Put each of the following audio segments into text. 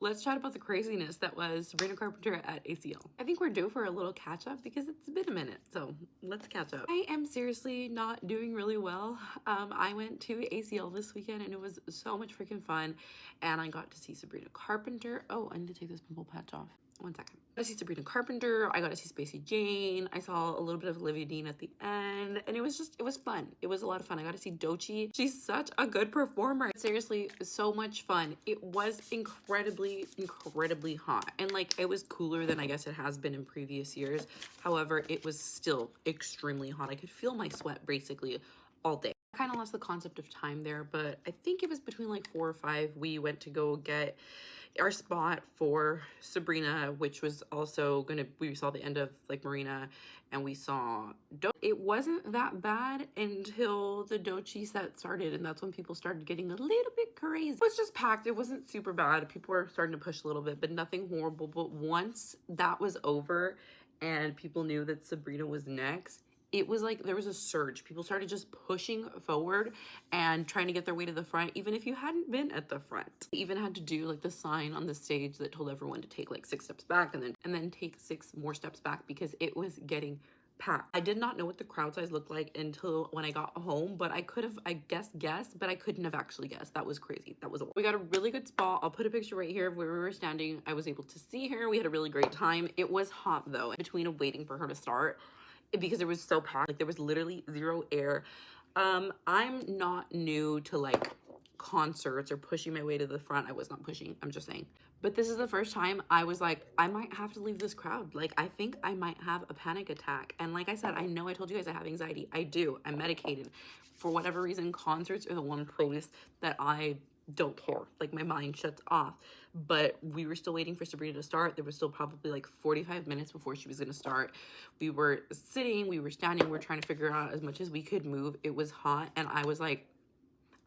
Let's chat about the craziness that was Sabrina Carpenter at ACL. I think we're due for a little catch up because it's been a minute, so let's catch up. I am seriously not doing really well. I went to ACL this weekend and it was so much freaking fun, and I got to see Sabrina Carpenter. Oh, I need to take this pimple patch off. 1 second. I got to see Sabrina Carpenter. I got to see Spacey Jane. I saw a little bit of Olivia Dean at the end, and it was fun. It was a lot of fun. I got to see Doechii. She's such a good performer. Seriously, so much fun. It was incredibly hot, and like it was cooler than I guess it has been in previous years. However, it was still extremely hot. I could feel my sweat basically all day. I kind of lost the concept of time there, but I think it was between like 4 or 5. We went to go get our spot for Sabrina, which was also we saw the end of like Marina, and we saw it wasn't that bad until the Doechii set started, and that's when people started getting a little bit crazy. It was just packed. It wasn't super bad. People were starting to push a little bit, but nothing horrible. But once that was over and people knew that Sabrina was next, it was like there was a surge. People started just pushing forward and trying to get their way to the front, even if you hadn't been at the front. They even had to do like the sign on the stage that told everyone to take like 6 steps back and then take 6 more steps back because it was getting packed. I did not know what the crowd size looked like until when I got home, but I could have, I guessed, but I couldn't have actually guessed. That was crazy. That was a lot. We got a really good spot. I'll put a picture right here of where we were standing. I was able to see her. We had a really great time. It was hot though, in between waiting for her to start, because it was so packed. Like there was literally zero air. I'm not new to like concerts or pushing my way to the front. I was not pushing, I'm just saying. But this is the first time I was like, I might have to leave this crowd. Like, I think I might have a panic attack. And like I said, I know I told you guys I have anxiety. I do. I'm medicated. For whatever reason, concerts are the one place that I don't care. Like my mind shuts off. But we were still waiting for Sabrina to start. There was still probably like 45 minutes before she was going to start. We were sitting, we were standing, we were trying to figure out as much as we could move. It was hot, and I was like,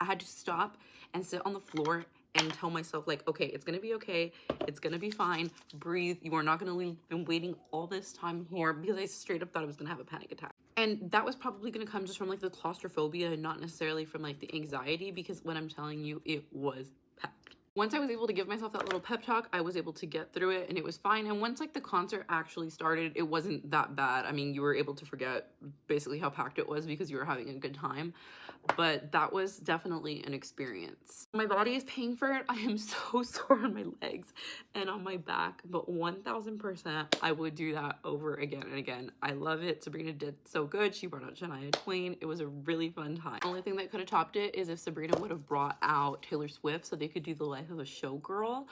I had to stop and sit on the floor and tell myself like, okay, it's gonna be okay, it's gonna be fine, breathe. You are not gonna leave. Been waiting all this time here, because I straight up thought I was gonna have a panic attack. And that was probably gonna come just from like the claustrophobia and not necessarily from like the anxiety, because when I'm telling you, it was packed. Once I was able to give myself that little pep talk, I was able to get through it, and it was fine. And once like the concert actually started, it wasn't that bad. I mean, you were able to forget basically how packed it was because you were having a good time. But that was definitely an experience. My body is paying for it. I am so sore on my legs and on my back, but 1000% I would do that over again and again. I love it. Sabrina did so good. She brought out Shania Twain. It was a really fun time. The only thing that could have topped it is if Sabrina would have brought out Taylor Swift so they could do the Life of a Showgirl.